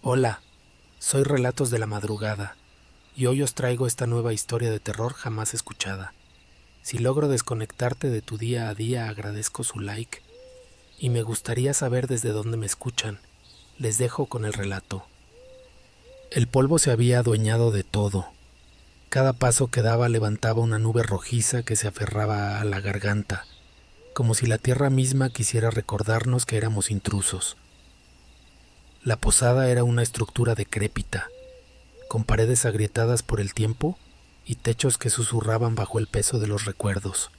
Hola, soy Relatos de la Madrugada y hoy os traigo esta nueva historia de terror jamás escuchada. Si logro desconectarte de tu día a día agradezco su like y me gustaría saber desde dónde me escuchan. Les dejo con el relato. El polvo se había adueñado de todo. Cada paso que daba levantaba una nube rojiza que se aferraba a la garganta, como si la tierra misma quisiera recordarnos que éramos intrusos. La posada era una estructura decrépita, con paredes agrietadas por el tiempo y techos que susurraban bajo el peso de los recuerdos.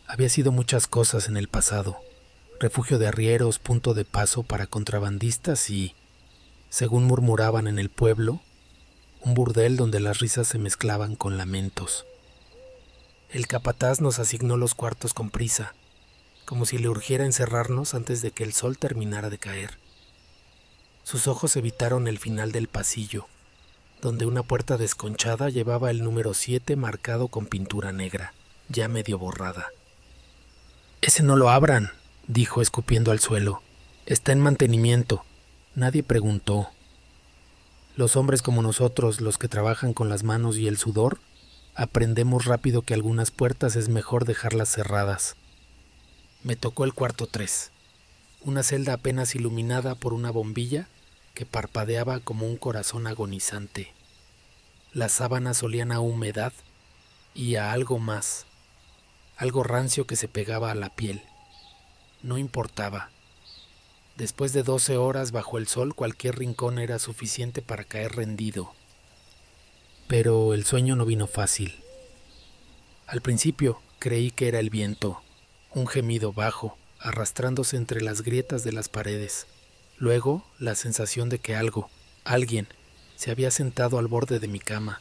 Había sido muchas cosas en el pasado: refugio de arrieros, punto de paso para contrabandistas y, según murmuraban en el pueblo, un burdel donde las risas se mezclaban con lamentos. El capataz nos asignó los cuartos con prisa, como si le urgiera encerrarnos antes de que el sol terminara de caer. Sus ojos evitaron el final del pasillo, donde una puerta desconchada llevaba el número 7 marcado con pintura negra, ya medio borrada. «Ese no lo abran», dijo escupiendo al suelo. «Está en mantenimiento». Nadie preguntó. Los hombres como nosotros, los que trabajan con las manos y el sudor, aprendemos rápido que algunas puertas es mejor dejarlas cerradas. Me tocó el cuarto 3, una celda apenas iluminada por una bombilla que parpadeaba como un corazón agonizante. Las sábanas olían a humedad y a algo más, algo rancio que se pegaba a la piel. No importaba. Después de 12 horas bajo el sol, cualquier rincón era suficiente para caer rendido. Pero el sueño no vino fácil. Al principio creí que era el viento, un gemido bajo, arrastrándose entre las grietas de las paredes. Luego, la sensación de que alguien, se había sentado al borde de mi cama.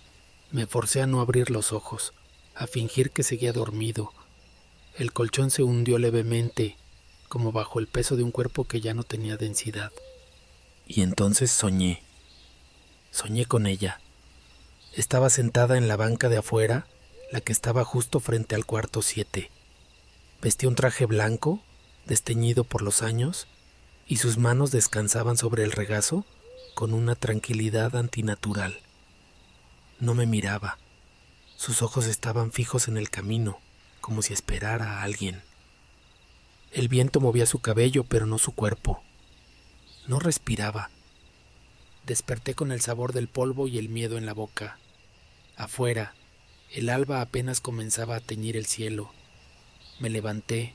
Me forcé a no abrir los ojos, a fingir que seguía dormido. El colchón se hundió levemente, como bajo el peso de un cuerpo que ya no tenía densidad. Y entonces soñé. Soñé con ella. Estaba sentada en la banca de afuera, la que estaba justo frente al cuarto 7. Vestía un traje blanco, desteñido por los años, y sus manos descansaban sobre el regazo con una tranquilidad antinatural. No me miraba. Sus ojos estaban fijos en el camino, como si esperara a alguien. El viento movía su cabello, pero no su cuerpo. No respiraba. Desperté con el sabor del polvo y el miedo en la boca. Afuera, el alba apenas comenzaba a teñir el cielo. Me levanté,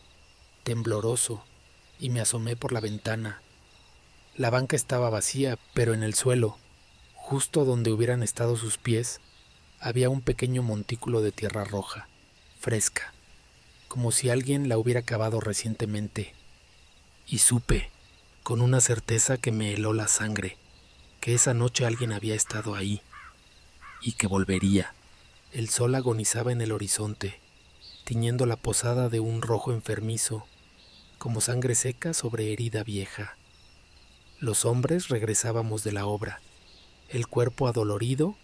tembloroso, y me asomé por la ventana. La banca estaba vacía, pero en el suelo, justo donde hubieran estado sus pies, había un pequeño montículo de tierra roja, fresca, como si alguien la hubiera cavado recientemente. Y supe, con una certeza que me heló la sangre, que esa noche alguien había estado ahí, y que volvería. El sol agonizaba en el horizonte, tiñendo la posada de un rojo enfermizo, como sangre seca sobre herida vieja. Los hombres regresábamos de la obra, el cuerpo adolorido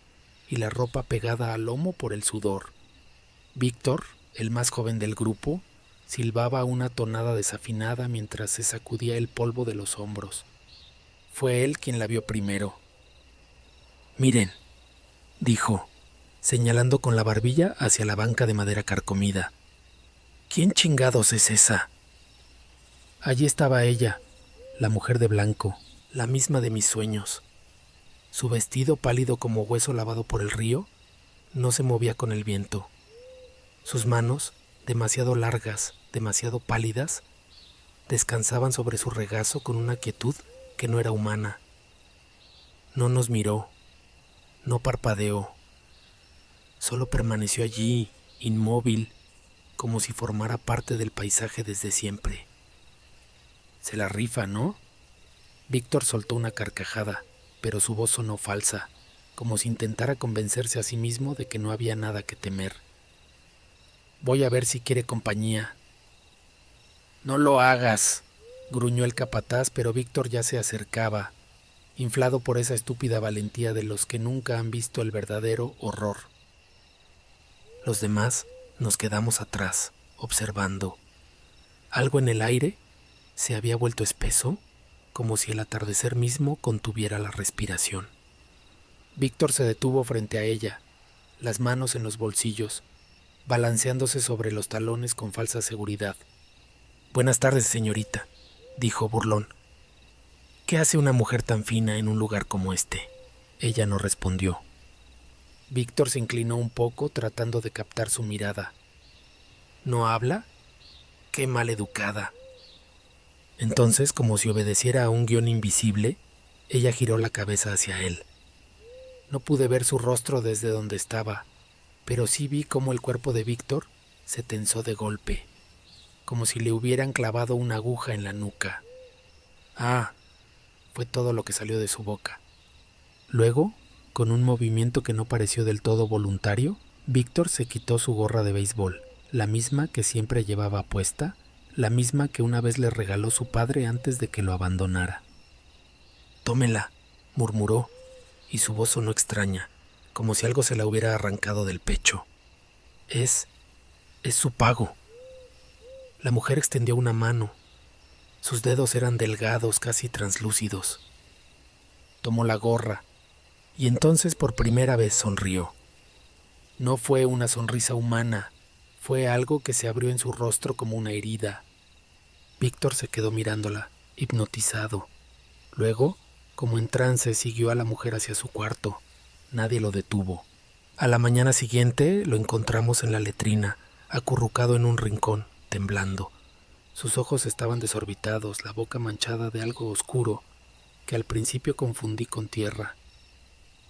y la ropa pegada al lomo por el sudor. Víctor, el más joven del grupo, silbaba una tonada desafinada mientras se sacudía el polvo de los hombros. Fue él quien la vio primero. «Miren», dijo, señalando con la barbilla hacia la banca de madera carcomida. «¿Quién chingados es esa?» Allí estaba ella, la mujer de blanco, la misma de mis sueños. Su vestido, pálido como hueso lavado por el río, no se movía con el viento. Sus manos, demasiado largas, demasiado pálidas, descansaban sobre su regazo con una quietud que no era humana. No nos miró, no parpadeó, solo permaneció allí, inmóvil, como si formara parte del paisaje desde siempre. «Se la rifa, ¿no?». Víctor soltó una carcajada, pero su voz sonó falsa, como si intentara convencerse a sí mismo de que no había nada que temer. «Voy a ver si quiere compañía». «No lo hagas», gruñó el capataz, pero Víctor ya se acercaba, inflado por esa estúpida valentía de los que nunca han visto el verdadero horror. Los demás nos quedamos atrás, observando. Algo en el aire se había vuelto espeso, como si el atardecer mismo contuviera la respiración. Víctor se detuvo frente a ella, las manos en los bolsillos, balanceándose sobre los talones con falsa seguridad. «Buenas tardes, señorita», dijo burlón. «¿Qué hace una mujer tan fina en un lugar como este?». Ella no respondió. Víctor se inclinó un poco tratando de captar su mirada. «¿No habla? ¡Qué maleducada!». Entonces, como si obedeciera a un guión invisible, ella giró la cabeza hacia él. No pude ver su rostro desde donde estaba, pero sí vi cómo el cuerpo de Víctor se tensó de golpe, como si le hubieran clavado una aguja en la nuca. «Ah», fue todo lo que salió de su boca. Luego, con un movimiento que no pareció del todo voluntario, Víctor se quitó su gorra de béisbol, la misma que siempre llevaba puesta, la misma que una vez le regaló su padre antes de que lo abandonara. «Tómela», murmuró, y su voz sonó extraña, como si algo se la hubiera arrancado del pecho. Es su pago». La mujer extendió una mano. Sus dedos eran delgados, casi translúcidos. Tomó la gorra, y entonces por primera vez sonrió. No fue una sonrisa humana, fue algo que se abrió en su rostro como una herida. Víctor se quedó mirándola, hipnotizado. Luego, como en trance, siguió a la mujer hacia su cuarto. Nadie lo detuvo. A la mañana siguiente lo encontramos en la letrina, acurrucado en un rincón, temblando. Sus ojos estaban desorbitados, la boca manchada de algo oscuro, que al principio confundí con tierra.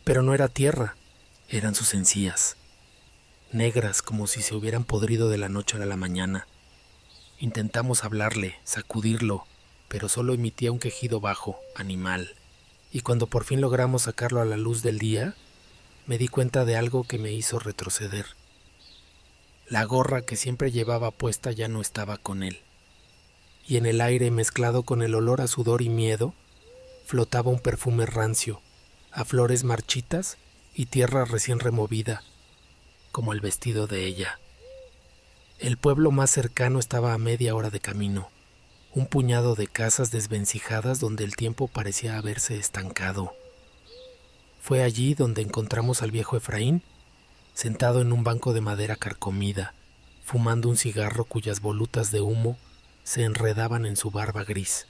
Pero no era tierra, eran sus encías, negras como si se hubieran podrido de la noche a la mañana. Intentamos hablarle, sacudirlo, pero solo emitía un quejido bajo, animal. Y cuando por fin logramos sacarlo a la luz del día, me di cuenta de algo que me hizo retroceder. La gorra que siempre llevaba puesta ya no estaba con él. Y en el aire, mezclado con el olor a sudor y miedo, flotaba un perfume rancio, a flores marchitas y tierra recién removida, como el vestido de ella. El pueblo más cercano estaba a media hora de camino, un puñado de casas desvencijadas donde el tiempo parecía haberse estancado. Fue allí donde encontramos al viejo Efraín, sentado en un banco de madera carcomida, fumando un cigarro cuyas volutas de humo se enredaban en su barba gris.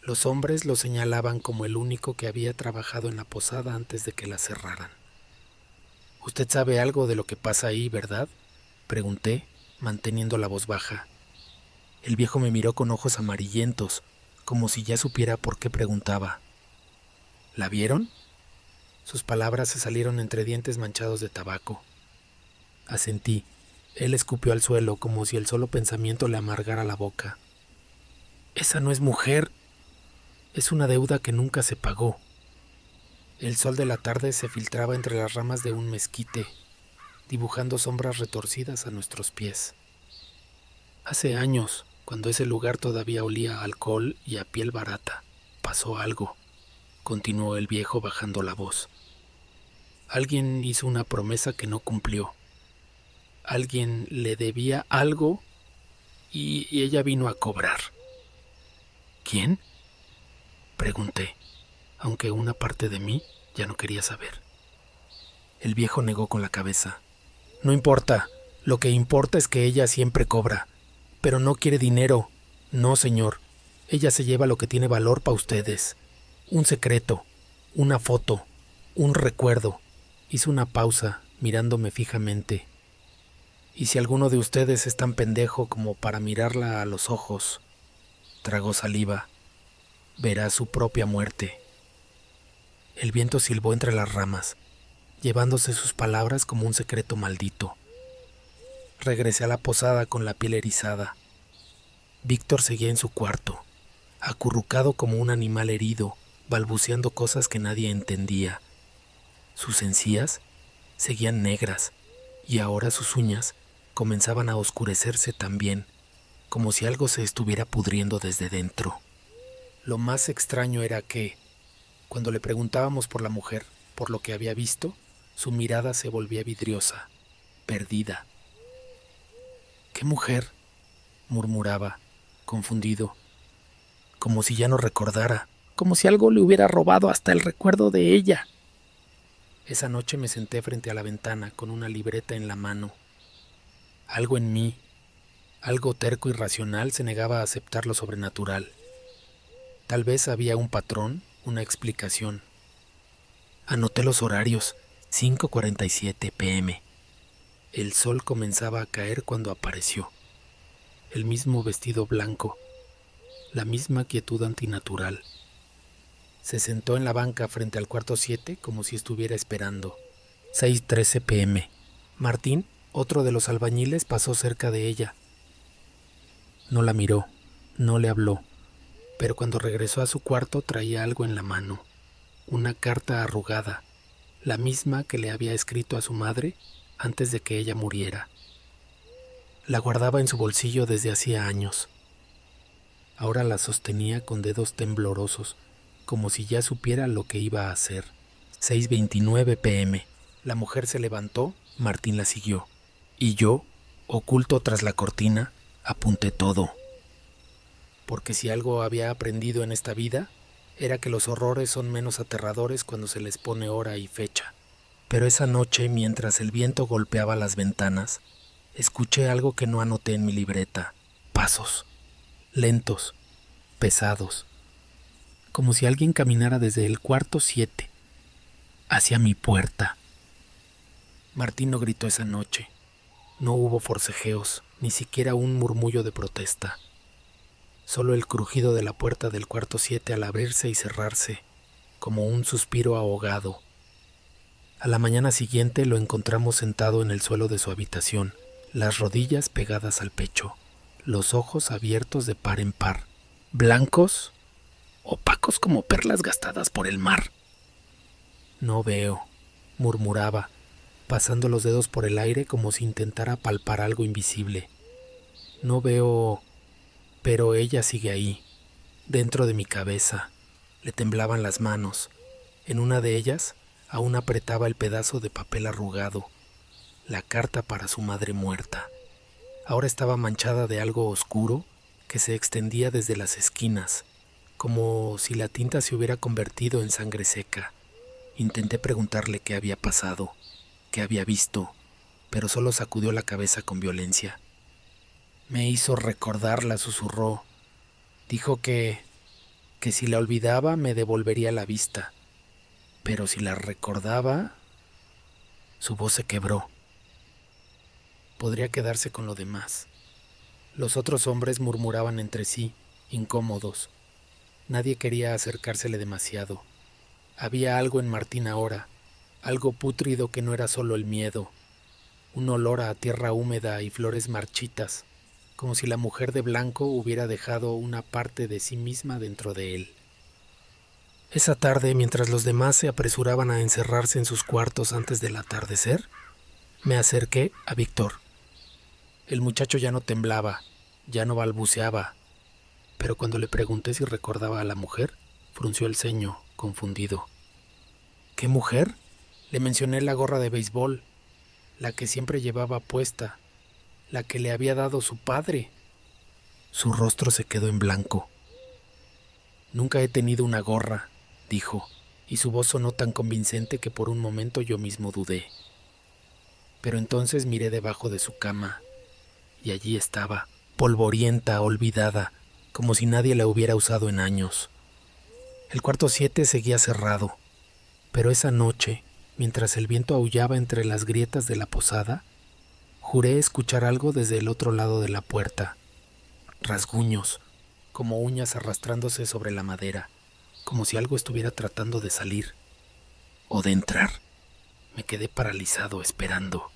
Los hombres lo señalaban como el único que había trabajado en la posada antes de que la cerraran. «Usted sabe algo de lo que pasa ahí, ¿verdad?», pregunté, manteniendo la voz baja. El viejo me miró con ojos amarillentos, como si ya supiera por qué preguntaba. «¿La vieron?». Sus palabras se salieron entre dientes manchados de tabaco. Asentí. Él escupió al suelo como si el solo pensamiento le amargara la boca. «Esa no es mujer. Es una deuda que nunca se pagó». El sol de la tarde se filtraba entre las ramas de un mezquite, dibujando sombras retorcidas a nuestros pies. Hace años, cuando ese lugar todavía olía a alcohol y a piel barata, pasó algo, continuó el viejo bajando la voz. Alguien hizo una promesa que no cumplió. Alguien le debía algo y ella vino a cobrar. ¿Quién?, pregunté, aunque una parte de mí ya no quería saber. El viejo negó con la cabeza. «No importa, lo que importa es que ella siempre cobra, pero no quiere dinero. No, señor, ella se lleva lo que tiene valor para ustedes. Un secreto, una foto, un recuerdo». Hizo una pausa, mirándome fijamente. «Y si alguno de ustedes es tan pendejo como para mirarla a los ojos», tragó saliva, «verá su propia muerte». El viento silbó entre las ramas, llevándose sus palabras como un secreto maldito. Regresé a la posada con la piel erizada. Víctor seguía en su cuarto, acurrucado como un animal herido, balbuceando cosas que nadie entendía. Sus encías seguían negras y ahora sus uñas comenzaban a oscurecerse también, como si algo se estuviera pudriendo desde dentro. Lo más extraño era que, cuando le preguntábamos por la mujer, por lo que había visto, su mirada se volvía vidriosa, perdida. «¿Qué mujer?», murmuraba, confundido. como si ya no recordara, como si algo le hubiera robado hasta el recuerdo de ella. Esa noche me senté frente a la ventana con una libreta en la mano. Algo en mí, algo terco y racional, se negaba a aceptar lo sobrenatural. Tal vez había un patrón, una explicación. Anoté los horarios, 5:47 p.m. El sol comenzaba a caer cuando apareció. El mismo vestido blanco, la misma quietud antinatural. Se sentó en la banca frente al cuarto 7 como si estuviera esperando. 6:13 p.m. Martín, otro de los albañiles, pasó cerca de ella. No la miró, no le habló, pero cuando regresó a su cuarto traía algo en la mano. Una carta arrugada, la misma que le había escrito a su madre antes de que ella muriera. La guardaba en su bolsillo desde hacía años. Ahora la sostenía con dedos temblorosos, como si ya supiera lo que iba a hacer. 6:29 p.m. La mujer se levantó, Martín la siguió. Y yo, oculto tras la cortina, apunté todo. Porque si algo había aprendido en esta vida, era que los horrores son menos aterradores cuando se les pone hora y fecha. Pero esa noche, mientras el viento golpeaba las ventanas, escuché algo que no anoté en mi libreta. Pasos, lentos, pesados, como si alguien caminara desde el cuarto 7 hacia mi puerta. Martín no gritó esa noche. No hubo forcejeos, ni siquiera un murmullo de protesta. Solo el crujido de la puerta del cuarto 7 al abrirse y cerrarse, como un suspiro ahogado. A la mañana siguiente lo encontramos sentado en el suelo de su habitación, las rodillas pegadas al pecho, los ojos abiertos de par en par, blancos, opacos como perlas gastadas por el mar. No veo, murmuraba, pasando los dedos por el aire como si intentara palpar algo invisible. No veo, pero ella sigue ahí, dentro de mi cabeza. Le temblaban las manos. En una de ellas aún apretaba el pedazo de papel arrugado, la carta para su madre muerta. Ahora estaba manchada de algo oscuro que se extendía desde las esquinas, como si la tinta se hubiera convertido en sangre seca. Intenté preguntarle qué había pasado, qué había visto, pero solo sacudió la cabeza con violencia. Me hizo recordarla, susurró. Dijo que si la olvidaba me devolvería la vista, pero si la recordaba... Su voz se quebró. Podría quedarse con lo demás. Los otros hombres murmuraban entre sí, incómodos. Nadie quería acercársele demasiado. Había algo en Martín ahora, algo pútrido que no era solo el miedo, un olor a tierra húmeda y flores marchitas, como si la mujer de blanco hubiera dejado una parte de sí misma dentro de él. Esa tarde, mientras los demás se apresuraban a encerrarse en sus cuartos antes del atardecer, me acerqué a Víctor. El muchacho ya no temblaba, ya no balbuceaba, pero cuando le pregunté si recordaba a la mujer, frunció el ceño, confundido. ¿Qué mujer? Le mencioné la gorra de béisbol, la que siempre llevaba puesta, la que le había dado su padre. Su rostro se quedó en blanco. Nunca he tenido una gorra, dijo, y su voz sonó tan convincente que por un momento yo mismo dudé. Pero entonces miré debajo de su cama, y allí estaba, polvorienta, olvidada, como si nadie la hubiera usado en años. El cuarto 7 seguía cerrado, pero esa noche, mientras el viento aullaba entre las grietas de la posada, juré escuchar algo desde el otro lado de la puerta. Rasguños, como uñas arrastrándose sobre la madera, como si algo estuviera tratando de salir o de entrar. Me quedé paralizado esperando.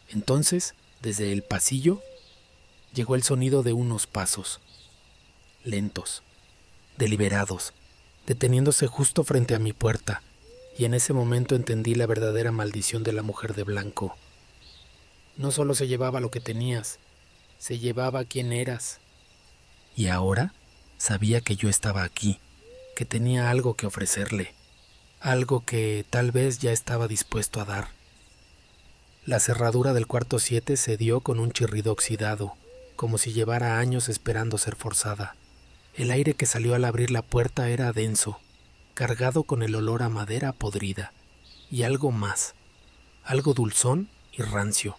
Entonces, desde el pasillo, llegó el sonido de unos pasos, lentos, deliberados, deteniéndose justo frente a mi puerta, y en ese momento entendí la verdadera maldición de la mujer de blanco. No solo se llevaba lo que tenías, se llevaba quién eras. Y ahora sabía que yo estaba aquí, que tenía algo que ofrecerle, algo que tal vez ya estaba dispuesto a dar. La cerradura del cuarto 7 se dio con un chirrido oxidado, como si llevara años esperando ser forzada. El aire que salió al abrir la puerta era denso, cargado con el olor a madera podrida, y algo más, algo dulzón y rancio,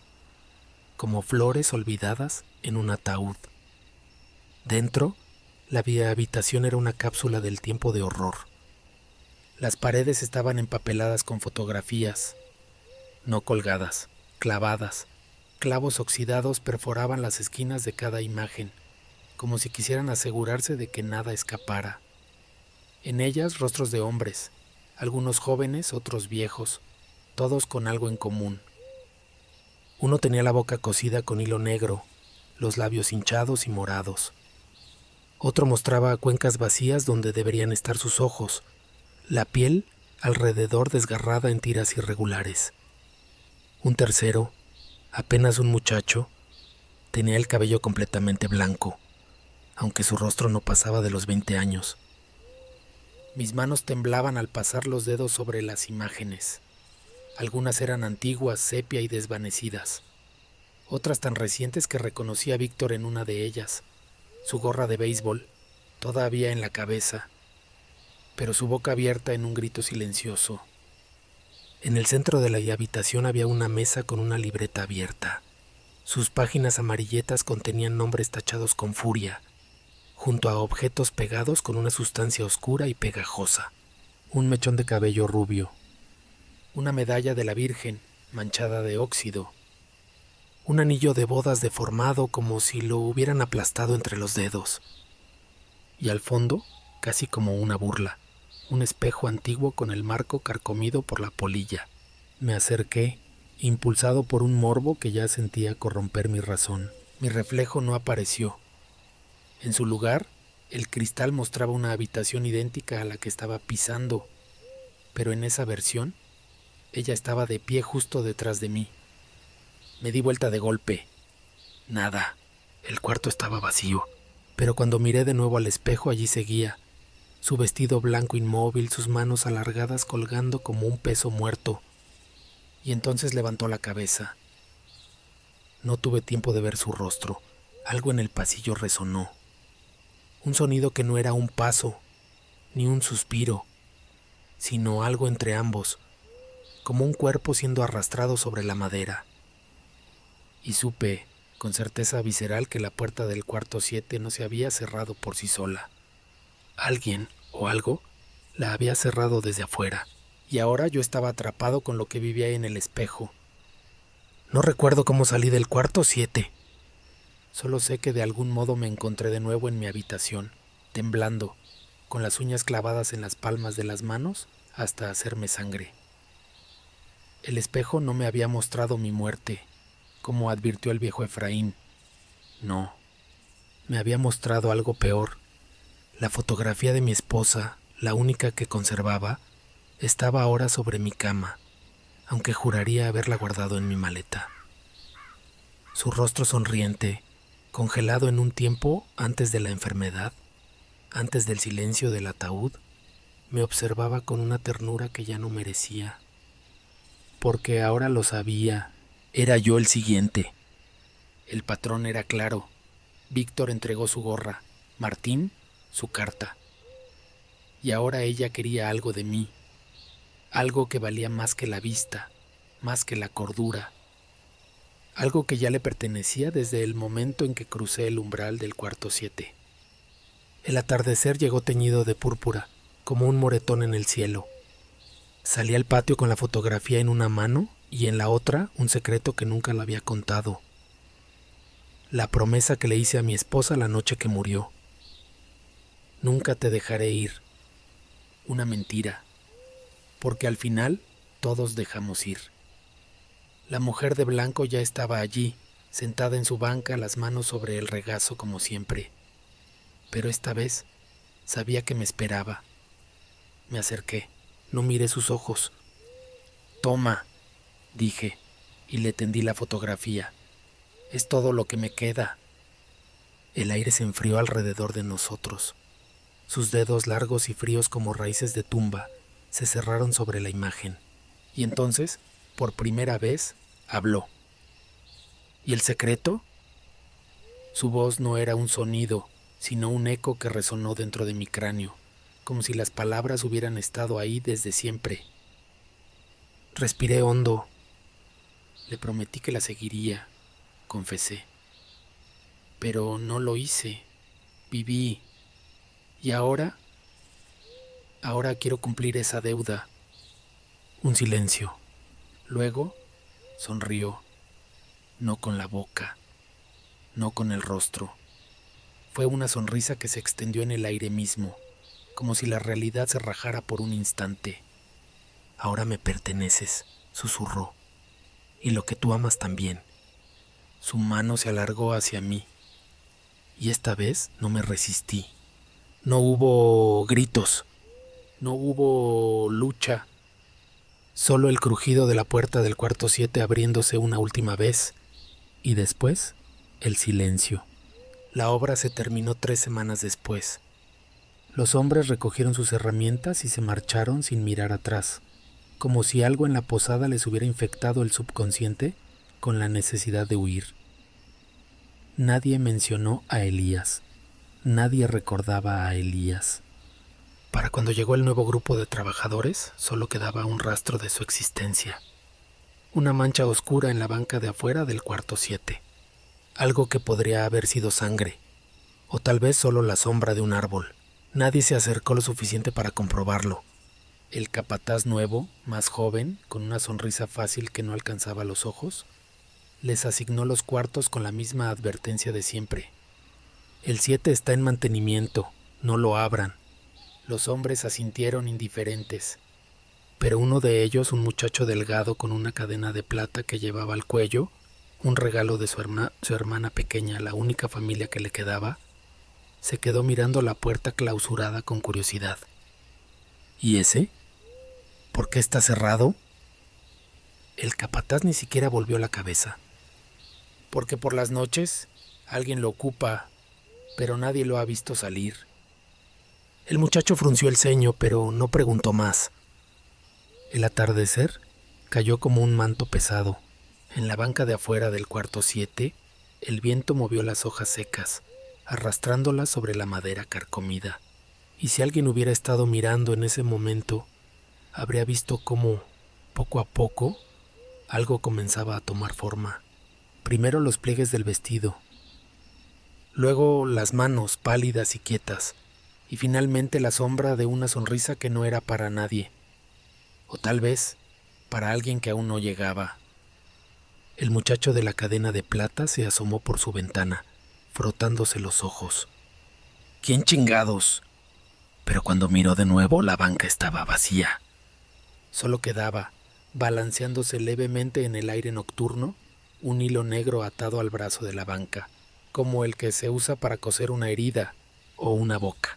como flores olvidadas en un ataúd. Dentro, la habitación era una cápsula del tiempo de horror. Las paredes estaban empapeladas con fotografías, no colgadas, clavadas. Clavos oxidados perforaban las esquinas de cada imagen, como si quisieran asegurarse de que nada escapara. En ellas rostros de hombres, algunos jóvenes, otros viejos, todos con algo en común. Uno tenía la boca cosida con hilo negro, los labios hinchados y morados. Otro mostraba cuencas vacías donde deberían estar sus ojos, la piel alrededor desgarrada en tiras irregulares. Un tercero, apenas un muchacho, tenía el cabello completamente blanco, aunque su rostro no pasaba de los 20 años. Mis manos temblaban al pasar los dedos sobre las imágenes. Algunas eran antiguas, sepia y desvanecidas. Otras tan recientes que reconocí a Víctor en una de ellas, su gorra de béisbol, todavía en la cabeza, pero su boca abierta en un grito silencioso. En el centro de la habitación había una mesa con una libreta abierta. Sus páginas amarilletas contenían nombres tachados con furia, junto a objetos pegados con una sustancia oscura y pegajosa. Un mechón de cabello rubio, una medalla de la Virgen manchada de óxido, un anillo de bodas deformado como si lo hubieran aplastado entre los dedos. Y al fondo, casi como una burla, un espejo antiguo con el marco carcomido por la polilla. Me acerqué, impulsado por un morbo que ya sentía corromper mi razón. Mi reflejo no apareció. En su lugar, el cristal mostraba una habitación idéntica a la que estaba pisando, pero en esa versión, ella estaba de pie justo detrás de mí. Me di vuelta de golpe. Nada. El cuarto estaba vacío, pero cuando miré de nuevo al espejo, allí seguía, su vestido blanco inmóvil, sus manos alargadas colgando como un peso muerto. Y entonces levantó la cabeza. No tuve tiempo de ver su rostro. Algo en el pasillo resonó. Un sonido que no era un paso, ni un suspiro, sino algo entre ambos, como un cuerpo siendo arrastrado sobre la madera. Y supe, con certeza visceral, que la puerta del cuarto 7 no se había cerrado por sí sola. Alguien o algo la había cerrado desde afuera, y ahora yo estaba atrapado con lo que vivía en el espejo. No recuerdo cómo salí del cuarto 7. Solo sé que de algún modo me encontré de nuevo en mi habitación, temblando, con las uñas clavadas en las palmas de las manos hasta hacerme sangre. El espejo no me había mostrado mi muerte, como advirtió el viejo Efraín. No, me había mostrado algo peor. La fotografía de mi esposa, la única que conservaba, estaba ahora sobre mi cama, aunque juraría haberla guardado en mi maleta. Su rostro sonriente, congelado en un tiempo antes de la enfermedad, antes del silencio del ataúd, me observaba con una ternura que ya no merecía. Porque ahora lo sabía, era yo el siguiente. El patrón era claro. Víctor entregó su gorra, Martín su carta. Y ahora ella quería algo de mí, algo que valía más que la vista, más que la cordura, algo que ya le pertenecía desde el momento en que crucé el umbral del cuarto 7. El atardecer llegó teñido de púrpura, como un moretón en el cielo. Salí al patio con la fotografía en una mano y en la otra un secreto que nunca le había contado. La promesa que le hice a mi esposa la noche que murió. Nunca te dejaré ir. Una mentira, porque al final todos dejamos ir. La mujer de blanco ya estaba allí, sentada en su banca, las manos sobre el regazo como siempre. Pero esta vez sabía que me esperaba. Me acerqué, no miré sus ojos. «Toma», dije, y le tendí la fotografía. «Es todo lo que me queda». El aire se enfrió alrededor de nosotros. Sus dedos largos y fríos como raíces de tumba se cerraron sobre la imagen. Y entonces, por primera vez, habló. ¿Y el secreto? Su voz no era un sonido, sino un eco que resonó dentro de mi cráneo, como si las palabras hubieran estado ahí desde siempre. Respiré hondo. Le prometí que la seguiría, confesé. Pero no lo hice. Viví. Y ahora quiero cumplir esa deuda. Un silencio. Luego sonrió. No con la boca, no con el rostro. Fue una sonrisa que se extendió en el aire mismo, como si la realidad se rajara por un instante. Ahora me perteneces, susurró, y lo que tú amas también. Su mano se alargó hacia mí, y esta vez no me resistí. No hubo gritos, no hubo lucha, solo el crujido de la puerta del cuarto 7 abriéndose una última vez, y después el silencio. La obra se terminó 3 semanas después. Los hombres recogieron sus herramientas y se marcharon sin mirar atrás, como si algo en la posada les hubiera infectado el subconsciente con la necesidad de huir. Nadie mencionó a Elías. Nadie recordaba a Elías. Para cuando llegó el nuevo grupo de trabajadores, solo quedaba un rastro de su existencia. Una mancha oscura en la banca de afuera del cuarto 7. Algo que podría haber sido sangre, o tal vez solo la sombra de un árbol. Nadie se acercó lo suficiente para comprobarlo. El capataz nuevo, más joven, con una sonrisa fácil que no alcanzaba los ojos, les asignó los cuartos con la misma advertencia de siempre. El 7 está en mantenimiento, no lo abran. Los hombres asintieron indiferentes, pero uno de ellos, un muchacho delgado con una cadena de plata que llevaba al cuello, un regalo de su hermana pequeña, la única familia que le quedaba, se quedó mirando la puerta clausurada con curiosidad. ¿Y ese? ¿Por qué está cerrado? El capataz ni siquiera volvió la cabeza. Porque por las noches alguien lo ocupa, pero nadie lo ha visto salir. El muchacho frunció el ceño, pero no preguntó más. El atardecer cayó como un manto pesado. En la banca de afuera del cuarto 7, el viento movió las hojas secas, arrastrándolas sobre la madera carcomida. Y si alguien hubiera estado mirando en ese momento, habría visto cómo, poco a poco, algo comenzaba a tomar forma. Primero los pliegues del vestido, luego las manos pálidas y quietas, y finalmente la sombra de una sonrisa que no era para nadie, o tal vez para alguien que aún no llegaba. El muchacho de la cadena de plata se asomó por su ventana, frotándose los ojos. ¿Quién chingados? Pero cuando miró de nuevo, la banca estaba vacía. Solo quedaba, balanceándose levemente en el aire nocturno, un hilo negro atado al brazo de la banca, como el que se usa para coser una herida o una boca.